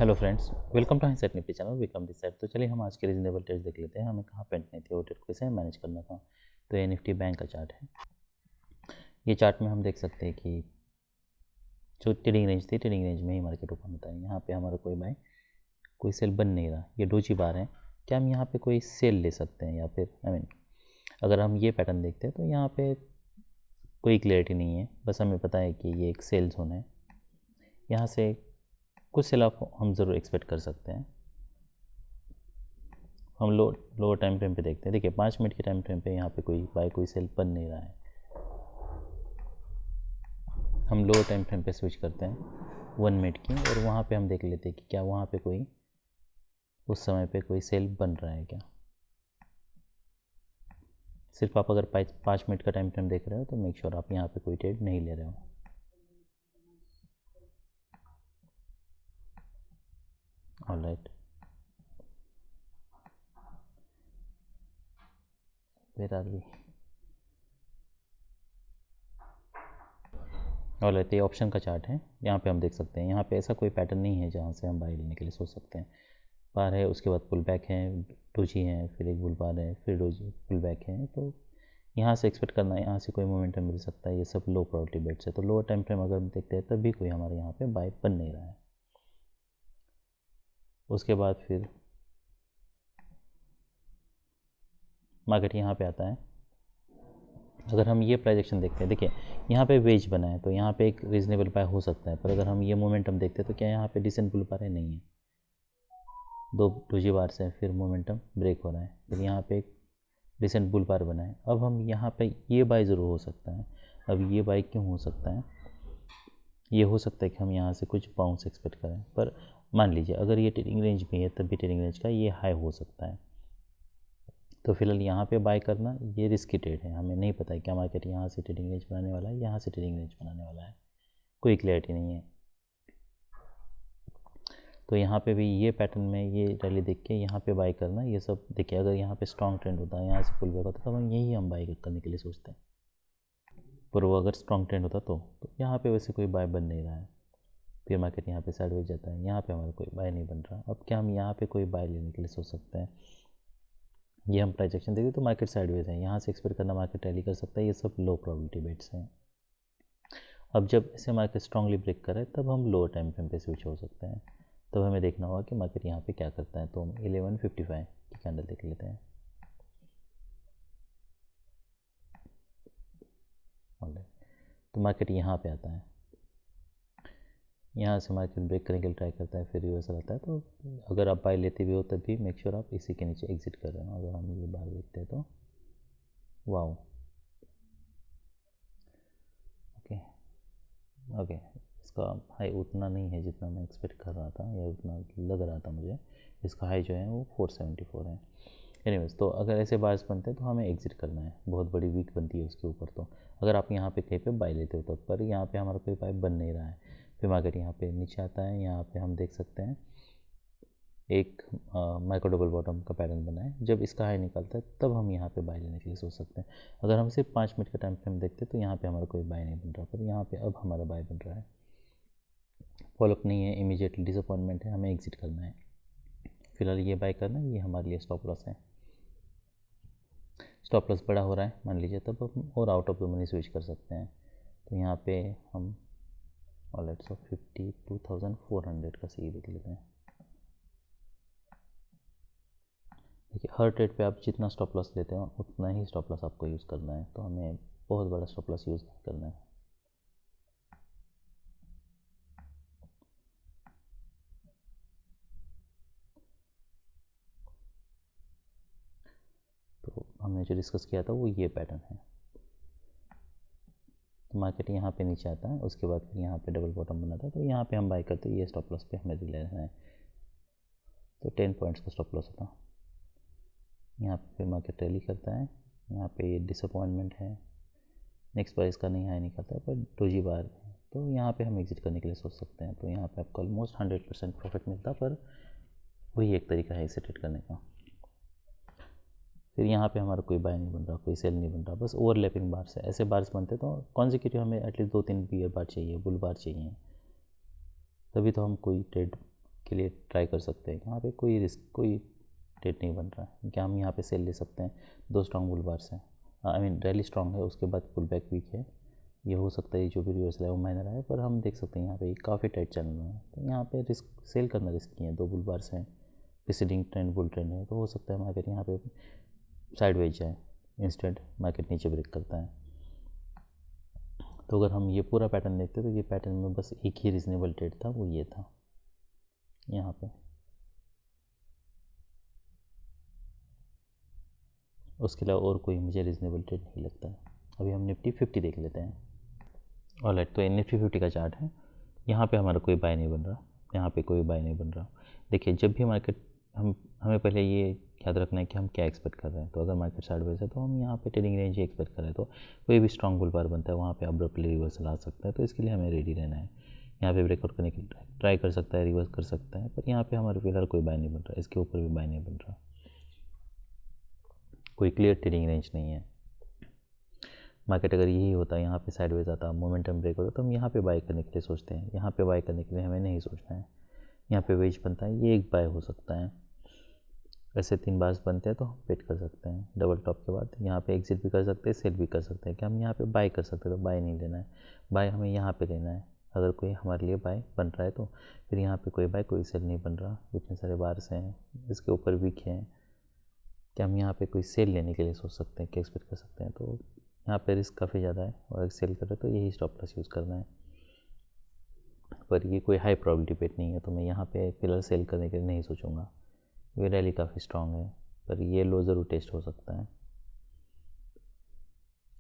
Hello friends, welcome to Hiset Nifty channel. Welcome this side. तो चलिए हम आज के रीजनेबल ट्रेड्स देख लेते हैं, हमें कहाँ पे एंट्री थी और ट्रेड कैसे मैनेज करना था। तो ये निफ्टी बैंक का चार्ट है। ये चार्ट में हम देख सकते हैं कि जो ट्रेडिंग रेंज थी, ट्रेडिंग रेंज में ही मार्केट ओपन होता है। यहाँ पे हमारा कोई बाय कोई सेल बन नहीं रहा। ये डोजी बार है। क्या हम यहाँ पे कोई सेल ले सकते हैं या फिर अगर हम ये पैटर्न देखते हैं तो यहाँ पे कोई क्लियरिटी नहीं है। बस हमें पता है कि ये एक सेल जोन है। यहाँ से कुछ सेल ऑफ हम ज़रूर एक्सपेक्ट कर सकते हैं। हम लोअर टाइम फ्रेम पे देखते हैं। देखिए 5 मिनट के टाइम फ्रेम पे यहाँ पे कोई बाय कोई सेल बन नहीं रहा है। हम लोअर टाइम फ्रेम पे स्विच करते हैं 1 मिनट की, और वहाँ पे हम देख लेते हैं कि क्या वहाँ पे कोई उस समय पे कोई सेल बन रहा है क्या। सिर्फ आप अगर 5 मिनट का टाइम फ्रेम देख रहे हो तो मेक श्योर आप यहाँ पे कोई ट्रेड नहीं ले रहे हो। Alright, where are we? Alright, ये ऑप्शन का चार्ट है। यहाँ पे हम देख सकते हैं, यहाँ पे ऐसा कोई पैटर्न नहीं है जहाँ से हम बाय लेने के लिए सोच सकते हैं। बार है, उसके बाद पुल बैक है, डोजी है, फिर एक बुल बार है, फिर डोजी पुल बैक है। तो यहाँ से एक्सपेक्ट करना है यहाँ से कोई मोमेंटम मिल सकता है। ये सब लो प्रोबेबिलिटी बेट्स है। तो लोअर टाइम फ्रेम अगर हम देखते हैं तब भी कोई हमारे यहाँ पे बाय बन नहीं रहा है। उसके बाद फिर मार्केट यहाँ पे आता है। अगर हम ये प्राइस एक्शन देखते हैं, देखिए यहाँ पे वेज बना है तो यहाँ पे एक रीजनेबल बाय हो सकता है। पर अगर हम ये मोमेंटम देखते हैं तो क्या यहाँ पे डिसेंट बुल बार है? नहीं है। दो डोजी बार से फिर मोमेंटम ब्रेक हो रहा है, फिर यहाँ पे एक रिसेंट बुल बार बना है। अब हम यहाँ पे ये बाय ज़रूर हो सकता है। अब ये बाय क्यों हो सकता है? ये हो सकता है कि हम यहाँ से कुछ बाउंस एक्सपेक्ट करें। पर मान लीजिए अगर ये ट्रेडिंग रेंज में है तब भी ट्रेडिंग रेंज का ये हाई हो सकता है। तो फिलहाल यहाँ पे बाय करना ये रिस्की ट्रेड है। हमें नहीं पता है क्या मार्केट यहाँ से ट्रेडिंग रेंज बनाने वाला है, यहाँ से ट्रेडिंग रेंज बनाने वाला है, कोई क्लैरिटी नहीं है। तो यहाँ पे भी ये पैटर्न में ये रैली देख के यहाँ पे बाय करना, ये सब देखिए अगर यहाँ पे स्ट्रॉन्ग ट्रेंड होता है, यहाँ से पुल बैक होता है, तो हम यही बाय करने के लिए सोचते हैं। पर वो अगर स्ट्रॉन्ग ट्रेंड होता तो यहाँ पे वैसे कोई बाय बन नहीं रहा है। फिर मार्केट यहाँ पे साइडवेज जाता है, यहाँ पे हमारा कोई बाय नहीं बन रहा। अब क्या हम यहाँ पे कोई बाय लेने के लिए सोच सकते हैं? ये हम प्राइस एक्शन देखिए तो मार्केट साइडवेज है, यहाँ से एक्सपेक्ट करना मार्केट रैली कर सकता है। ये सब लो प्रोबेबिलिटी बेट्स हैं। अब जब ऐसे मार्केट स्ट्रांगली ब्रेक करे तब हम लोअर टाइम फ्रेम पे स्विच हो सकते हैं। तब हमें देखना होगा कि मार्केट यहाँ पे क्या करता है। तो हम 1155 की कैंडल देख लेते हैं। तो मार्केट यहाँ पे आता है, यहाँ से मार्केट ब्रेक करने के लिए ट्राई करता है, फिर रिवर्सल आता है। तो अगर आप बाय लेते भी हो तब भी मेक श्योर आप इसी के नीचे एग्जिट कर रहे हो। अगर हम ये बार देखते हैं तो वाओ, ओके ओके, इसका हाई उतना नहीं है जितना मैं एक्सपेक्ट कर रहा था या उतना लग रहा था मुझे। इसका हाई जो है वो 474 है। एनीवेज, तो अगर ऐसे बार्स बनते हैं तो हमें एग्जिट करना है। बहुत बड़ी वीक बनती है उसके ऊपर। तो अगर आप यहाँ पे कहीं पे बाय लेते हो तो, पर यहाँ पे हमारा कोई बाय बन नहीं रहा है। फिर मार्केट यहाँ पे नीचे आता है, यहाँ पे हम देख सकते हैं एक माइक्रो डबल बॉटम का पैटर्न बना है। जब इसका हाई निकलता है तब हम यहाँ पे बाय लेने के लिए सोच सकते हैं। अगर हम सिर्फ 5 मिनट का टाइम फ्रेम देखते हैं तो यहाँ पे हमारा कोई बाय नहीं बन रहा, पर यहाँ पे अब हमारा बाय बन रहा है। फॉलोअप नहीं है, इमीडिएटली डिसअपॉइंटमेंट है, हमें एग्जिट करना है। फिलहाल ये बाय करना है, ये हमारे लिए स्टॉप लॉस है। स्टॉप लॉस बड़ा हो रहा है मान लीजिए, तब हम और out of the money switch कर सकते हैं। तो यहाँ पे हम ऑलराइट 52,400 का सी देख लेते हैं। देखिए हर ट्रेड पे आप जितना स्टॉप लॉस लेते हो उतना ही स्टॉप लॉस आपको यूज़ करना है। तो हमें बहुत बड़ा स्टॉप लॉस यूज़ नहीं करना है। तो हमने जो डिस्कस किया था वो ये पैटर्न है। तो मार्केट यहाँ पे नीचे आता है, उसके बाद फिर यहाँ पे डबल बॉटम बनाता है। तो यहाँ पे हम बाय करते हैं, ये स्टॉप लॉस पे हमें लेना है। तो 10 पॉइंट्स का स्टॉप लॉस होता। यहाँ पे फिर मार्केट रैली करता है, यहाँ पे ये डिसअपॉइंटमेंट है, नेक्स्ट बार इसका नहीं हाई निकलता है पर डोजी बार है। तो यहाँ पे हम एग्जिट करने के लिए सोच सकते हैं। तो यहाँ पे आपको ऑलमोस्ट 100% प्रॉफिट मिलता, पर वही एक तरीका है इसे ट्रेड करने का। फिर यहाँ पे हमारा कोई बाय नहीं बन रहा, कोई सेल नहीं बन रहा, बस ओवरलैपिंग बार्स है। ऐसे बार्स बनते तो कॉन्जिक्यूटिव हमें एटलीस्ट 2-3 बियर बार चाहिए, बुल बार चाहिए, तभी तो हम कोई ट्रेड के लिए ट्राई कर सकते हैं। यहाँ पे कोई रिस्क, कोई ट्रेड नहीं बन रहा है। क्या हम यहाँ पे सेल ले सकते हैं? 2 स्ट्रॉन्ग बुल बार्स हैं, आई मीन रैली स्ट्रॉन्ग है, उसके बाद पुल बैक वीक है। ये हो सकता है जो भी रिवर्सल है वो माइनर है, पर हम देख सकते हैं यहाँ पे काफ़ी टाइट चैनल में है, तो यहाँ पे रिस्क सेल करना रिस्की है। 2 बुल बार्स हैं, प्रीसीडिंग ट्रेंड बुल ट्रेंड है, तो हो सकता है मार्केट यहाँ पे साइडवेज जाए, इंस्टेंट मार्केट नीचे ब्रेक करता है। तो अगर हम ये पूरा पैटर्न देखते तो ये पैटर्न में बस एक ही रीजनेबल ट्रेड था, वो ये था यहाँ पे। उसके अलावा और कोई मुझे रीजनेबल ट्रेड नहीं लगता है। अभी हम निफ्टी 50 देख लेते हैं। ऑलराइट, तो ये निफ्टी 50 का चार्ट है। यहाँ पे हमारा कोई बाय नहीं बन रहा, यहाँ पे कोई बाय नहीं बन रहा। देखिए, जब भी मार्केट हमें पहले ये याद रखना है कि हम क्या एक्सपेक्ट कर रहे हैं। तो अगर मार्केट साइडवेज है तो हम यहाँ पे ट्रेडिंग रेंज ही एक्सपेक्ट कर रहे हैं। तो कोई भी स्ट्रॉन्ग बुल बार बनता है वहाँ पे अब्रप्टली रिवर्सल आ सकता है, तो इसके लिए हमें रेडी रहना है। यहाँ पे ब्रेकआउट करने की ट्राई कर सकता है, रिवर्स कर सकता है, पर यहाँ पे हमारे फिलहाल कोई बाय नहीं बन रहा, इसके ऊपर भी बाय नहीं बन रहा, कोई क्लियर ट्रेडिंग रेंज नहीं है। मार्केट अगर यही होता है, यहाँ पे साइडवेज आता, मोमेंटम ब्रेक होता, तो हम यहाँ पे बाय करने के लिए सोचते हैं। यहाँ पे बाय करने के लिए हमें नहीं सोचना है। यहाँ पे वेज बनता है, ये एक बाय हो सकता है। ऐसे 3 बार्स बनते हैं तो हम वेट कर सकते हैं। डबल टॉप के बाद यहाँ पे एग्जिट भी कर सकते हैं, सेल भी कर सकते हैं। कि हम यहाँ पे बाय कर सकते हैं, तो बाय नहीं लेना है, बाय हमें यहाँ पे लेना है। अगर कोई हमारे लिए बाय बन रहा है तो फिर यहाँ पे कोई बाय कोई सेल नहीं बन रहा, इतने सारे बार्स हैं, इसके ऊपर वीक हैं, कि हम यहाँ पे कोई सेल लेने के लिए सोच सकते हैं, कि एक्सपेक्ट कर सकते हैं। तो यहाँ पे रिस्क काफ़ी ज़्यादा है, और अगर सेल कर रहे तो यही स्टॉप लॉस यूज़ करना है। पर ये कोई हाई प्रोबेबिलिटी बेट नहीं है, तो मैं यहाँ पे फिलहाल सेल करने के लिए नहीं सोचूंगा। ये रैली काफ़ी स्ट्रॉन्ग है, पर ये लो ज़रूर टेस्ट हो सकता है।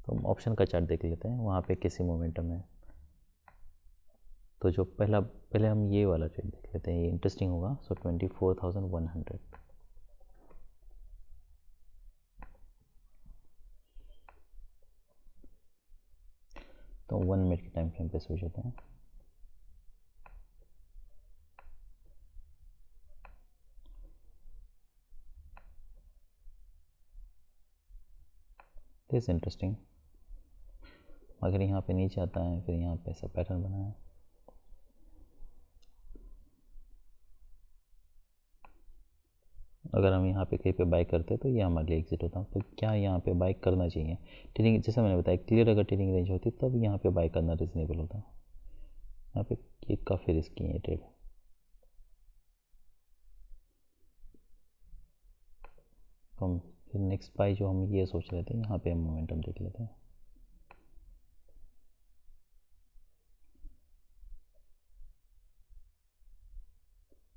तो हम ऑप्शन का चार्ट देख लेते हैं, वहाँ पे कैसी मोमेंटम है। तो जो पहले हम ये वाला ट्रेड देख लेते हैं, ये इंटरेस्टिंग होगा। सो 24,100, तो 1 मिनट के टाइम फ्रेम पे स्विच होते हैं। This interesting. अगर यहाँ पे नीचे आता है, फिर यहाँ पे ऐसा पैटर्न बना है, अगर हम यहाँ पे कहीं पे बाय करते तो ये हमारे लिए एग्जिट होता। तो क्या यहाँ पे बाय करना चाहिए? ट्रेडिंग, जैसे मैंने बताया, क्लियर अगर ट्रेडिंग रेंज होती तब यहाँ पे बाय करना रिजनेबल होता। यहाँ पे ये काफ़ी रिस्की है ट्रेड। तो हम फिर नेक्स्ट बाय जो हम ये सोच रहे थे, यहाँ पे हम मोमेंटम देख लेते हैं।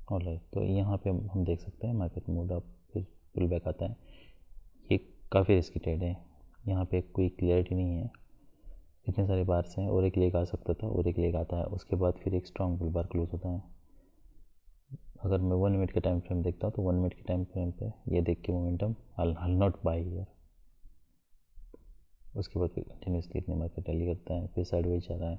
ऑलराइट, तो यहाँ पे हम देख सकते हैं मार्केट मूड अप, फिर पुल बैक आता है। ये काफ़ी रिस्की ट्रेड है, यहाँ पे कोई क्लियरिटी नहीं है, इतने सारे बार्स हैं, और एक लेग आ सकता था, और एक लेग आता है, उसके बाद फिर एक स्ट्रॉन्ग बुल बार क्लोज होता है। अगर मैं 1 मिनट के टाइम फ्रेम देखता हूँ तो 1 मिनट के टाइम फ्रेम पे ये देख के momentum I'll not bye here. उसके बाद फिर कंटिन्यूसली इतने मार्केट रैली करता है, फिर साइडवेज जा रहा है।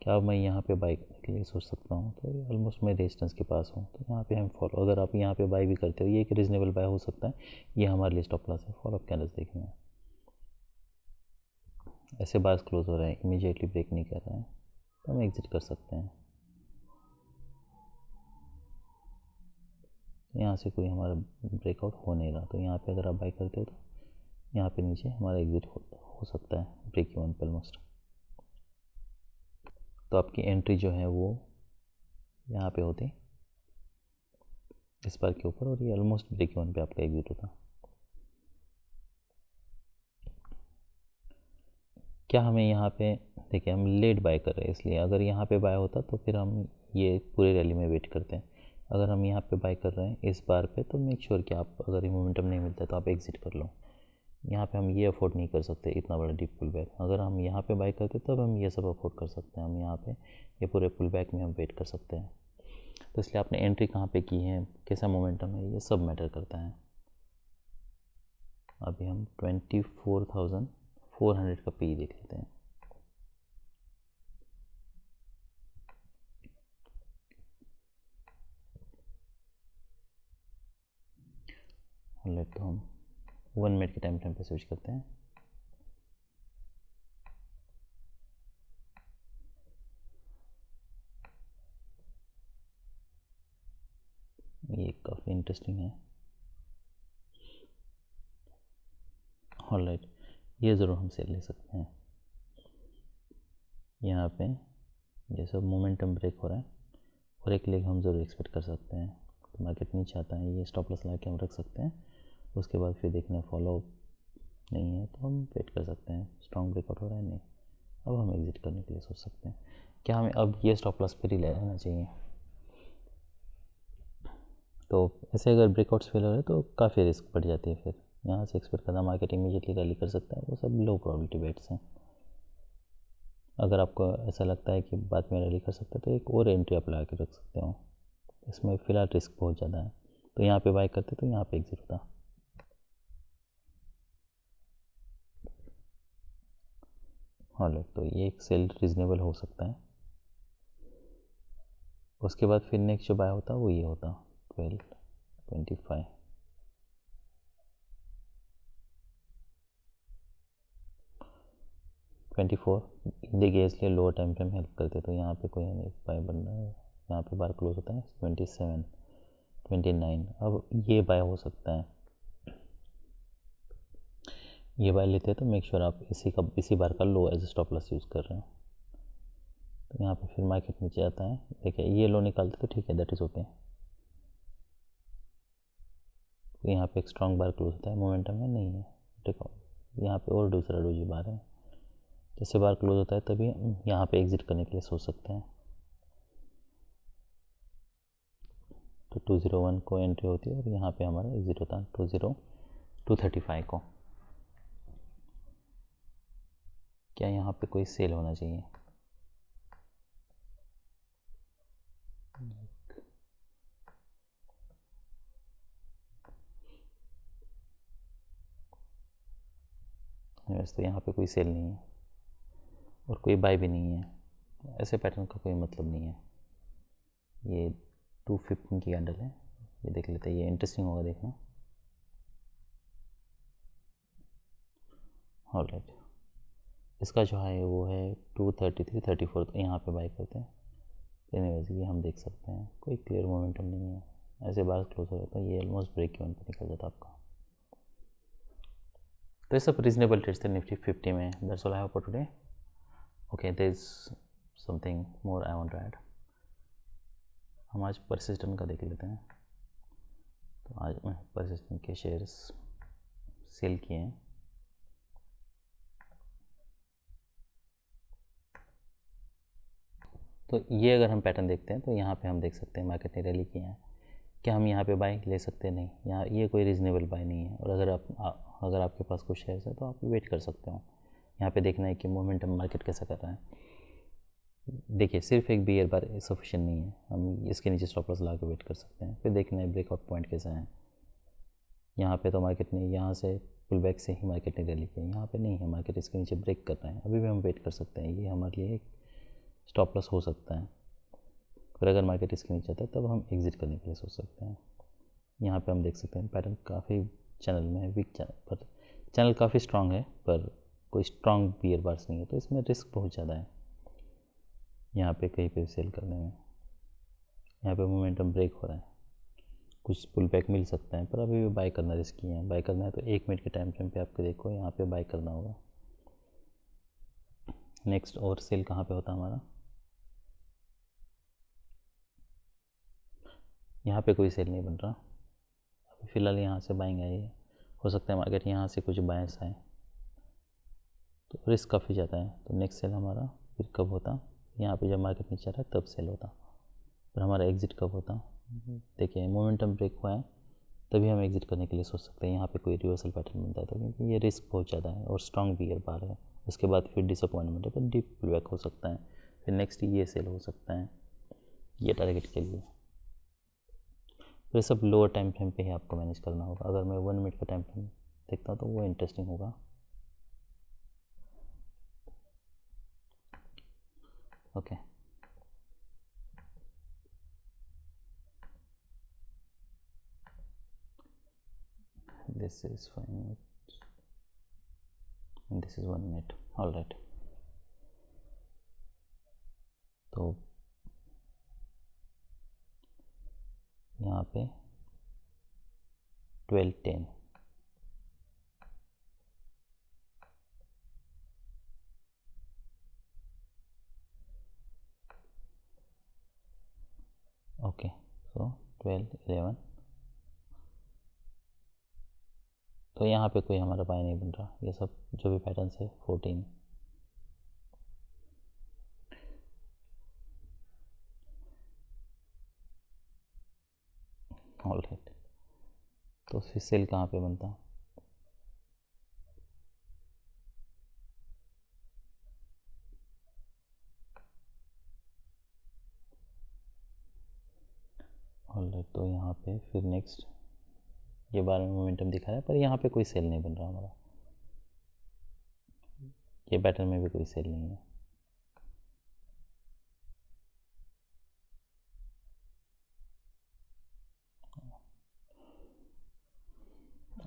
क्या मैं यहाँ पे बाय करने के लिए सोच सकता हूँ? तो ऑलमोस्ट मैं रेजिस्टेंस के पास हूँ, तो यहाँ पे हम फॉलो, अगर आप यहाँ पे बाय भी करते हो, ये एक रीजनेबल बाय हो सकता है। ये हमारे लिए स्टॉप लॉस है, फॉलो अप कैंडल्स देखने हैं। ऐसे बार्स क्लोज हो रहे हैं, इमीडिएटली ब्रेक नहीं कर रहे हैं, तो हम एग्जिट कर सकते हैं। यहाँ से कोई हमारा ब्रेकआउट हो नहीं रहा, तो यहाँ पे अगर आप बाय करते हो तो यहाँ पे नीचे हमारा एग्जिट हो सकता है ब्रेक इवन पे ऑलमोस्ट। तो आपकी एंट्री जो है वो यहाँ पे होती इस बार के ऊपर, और ये ऑलमोस्ट ब्रेक इवन पे आपका एग्जिट होता। क्या हमें यहाँ पे, देखिए हम लेट बाय कर रहे हैं, इसलिए अगर यहाँ पे बाय होता तो फिर हम ये पूरे रैली में वेट करते हैं। अगर हम यहाँ पे बाय कर रहे हैं इस बार पे, तो मेक श्योर कि आप, अगर ये मोमेंटम नहीं मिलता है तो आप एग्जिट कर लो। यहाँ पे हम ये अफोर्ड नहीं कर सकते इतना बड़ा डीप पुल बैक। अगर हम यहाँ पे बाय करते तब हम ये सब अफोर्ड कर सकते हैं। हम यहाँ पे ये पूरे पुल बैक में हम वेट कर सकते हैं। तो इसलिए आपने एंट्री कहाँ पे की है, कैसा मोमेंटम है, ये सब मैटर करता है। अभी हम 24,400 का पी देख लेते हैं। तो हम 1 मिनट के टाइम फ्रेम पे स्विच करते हैं। ये काफ़ी इंटरेस्टिंग है। ऑलराइट, ये ज़रूर हम सेल ले सकते हैं। यहाँ पे जैसे मोमेंटम ब्रेक हो रहा है और एक लेग हम ज़रूर एक्सपेक्ट कर सकते हैं। तो मार्केट नीचे आता है, ये स्टॉप लॉस लगा के हम रख सकते हैं। उसके बाद फिर देखना है फॉलो नहीं है तो हम वेट कर सकते हैं। स्ट्रॉन्ग ब्रेकआउट हो रहा है नहीं, अब हम एग्जिट करने के लिए सोच सकते हैं। क्या हमें अब ये स्टॉप लॉस पर ही ले लेना चाहिए? तो ऐसे अगर ब्रेकआउट्स फेल हो रहे हैं तो काफ़ी रिस्क बढ़ जाती है। फिर यहाँ से एक्सपेक्ट करना मार्केट इमीडिएटली रैली कर सकता है, वो सब लो प्रोबेबिलिटी बेट्स हैं। अगर आपको ऐसा लगता है कि बाद में रैली कर सकते हैं तो एक और एंट्री आप लगा के रख सकते हो। इसमें फ़िलहाल रिस्क बहुत ज़्यादा है, तो यहाँ पे बाय करते तो यहाँ पे एग्जिट होता। हाँ, तो ये एक सेल रीजनेबल हो सकता है। उसके बाद फिर नेक्स्ट जो बाय होता वो ये होता 12.25। देखिए इसलिए लोअर टाइम फ्रेम हेल्प करते, तो यहाँ पे कोई बाय बन रहा है। यहाँ पे बार क्लोज होता है 27, 29। अब ये बाय हो सकता है, ये बाय लेते हैं तो मेक श्योर आप इसी बार का लो एज स्टॉप लॉस यूज़ कर रहे हो। तो यहाँ पे फिर मार्केट नीचे आता है, देखिए ये लो निकालते तो ठीक है, दैट इज़ ओके। तो यहाँ पे एक स्ट्रॉन्ग बार क्लोज होता है, मोमेंटम में नहीं है। देखो यहाँ पे और दूसरा डोजी बार है, जैसे बार क्लोज होता है तभी यहाँ पे एग्जिट करने के लिए सोच सकते हैं। तो 201 को एंट्री होती है और यहाँ पे हमारा एग्जिट होता है 235 को। क्या यहाँ पे कोई सेल होना चाहिए? वैसे तो यहाँ पे कोई सेल नहीं है और कोई बाय भी नहीं है, ऐसे पैटर्न का कोई मतलब नहीं है। ये 215 की कैंडल है, ये देख लेते हैं, ये इंटरेस्टिंग होगा देखना। ऑलराइट, इसका जो है वो है 233, 34, तो यहाँ पे बाय करते हैं। एनीवेज ये हम देख सकते हैं कोई क्लियर मोमेंटम नहीं है, ऐसे बार क्लोज हो जाता है, ये ऑलमोस्ट ब्रेक इवन पे निकल जाता आपका। तो ये सब रीजनेबल ट्रेड्स थे निफ्टी 50 में। That's all I have for today. Okay, there is something more I want to add. हम आज परसिस्टेंट का देख लेते हैं। तो आज मैं परसिस्टेंट के शेयर्स सेल किए हैं। तो ये अगर हम पैटर्न देखते हैं तो यहाँ पे हम देख सकते हैं मार्केट ने रैली किया है। क्या हम यहाँ पे बाय ले सकते हैं? नहीं, यहाँ ये कोई रीज़नेबल बाय नहीं है। और अगर आपके पास कुछ शेयर्स है तो आप वेट कर सकते हो। यहाँ पे देखना है कि मोमेंटम मार्केट कैसा कर रहा है। देखिए सिर्फ एक बियर बार सफिशिएंट नहीं है, हम इसके नीचे स्टॉप लॉस ला के वेट कर सकते हैं। फिर देखना है ब्रेकआउट पॉइंट कैसा है। यहाँ पे तो मार्केट ने यहाँ से पुल बैक से ही मार्केट ने रैली की है, यहाँ पे नहीं है, मार्केट इसके नीचे ब्रेक कर रहा है। अभी भी हम वेट कर सकते हैं, ये हमारे लिए एक स्टॉप लॉस हो सकता है। फिर अगर मार्केट इसके नीचे आता है तब हम एग्जिट करने के लिए सोच सकते हैं। यहाँ पे हम देख सकते हैं पैटर्न काफ़ी चैनल में है, वीक चैनल पर चैनल काफ़ी स्ट्रांग है पर कोई स्ट्रांग बियर बार्स नहीं है, तो इसमें रिस्क बहुत ज़्यादा है यहाँ पे कहीं पे सेल करने में। यहाँ पे मोमेंटम ब्रेक हो रहा है, कुछ पुल बैक मिल सकता है, पर अभी भी बाय करना रिस्की है। बाय करना है तो 1 मिनट के टाइम फ्रेम पे आपको देखो यहाँ पे बाय करना होगा। नेक्स्ट और सेल कहाँ पे होता है हमारा? यहाँ पे कोई सेल नहीं बन रहा अभी फ़िलहाल। यहाँ से बाइंग आई है, हो सकता है मार्केट यहाँ से कुछ बायर्स आए, तो रिस्क काफ़ी ज़्यादा है। तो नेक्स्ट सेल हमारा फिर कब होता? यहाँ पे जब मार्केट नीचे आ रहा है तब सेल होता। पर हमारा एग्ज़िट कब होता? देखिए मोमेंटम ब्रेक हुआ है तभी हम एग्ज़िट करने के लिए सोच सकते हैं। यहाँ पे कोई रिवर्सल पैटर्न बनता है तो, क्योंकि ये रिस्क बहुत ज़्यादा है और स्ट्रॉन्ग बियर बार है। उसके बाद फिर डिसअपॉइंटमेंट है तो डीप पुल बैक हो सकता है। फिर नेक्स्ट ये सेल हो सकता है ये टारगेट के लिए। तो ये सब लोअर टाइम फ्रेम पे ही आपको मैनेज करना होगा। अगर मैं 1 मिनट का टाइम फ्रेम देखता हूँ तो वो इंटरेस्टिंग होगा। Okay, this is 5 minutes and this is 1 minute. All right, तो यहाँ पे 12-10, ओके, सो 12-11, तो यहाँ पे कोई हमारा पाई नहीं बन रहा, ये सब जो भी पैटर्न्स है 14, ऑल राइट, तो फिर सेल कहाँ पे बनता, ऑल राइट, तो यहाँ पे फिर नेक्स्ट ये 12 में मोमेंटम दिखा रहा है, पर यहाँ पे कोई सेल नहीं बन रहा हमारा, ये पैटर्न में भी कोई सेल नहीं है,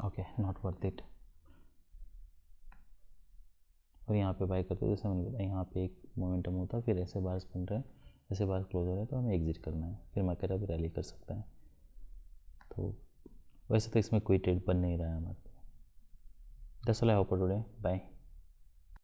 ओके, नॉट वर्थ इट। और यहाँ पे बाय करते हो, जैसे मैंने बताया यहाँ पे एक मोमेंटम होता है, फिर ऐसे बार्स बन रहे हैं, ऐसे बार क्लोज हो रहे हैं, तो हमें एग्जिट करना है, फिर मार्केट अब रैली कर सकता है। तो वैसे तो इसमें कोई ट्रेड बन नहीं रहा है हमारे। That's all I hope for today, bye.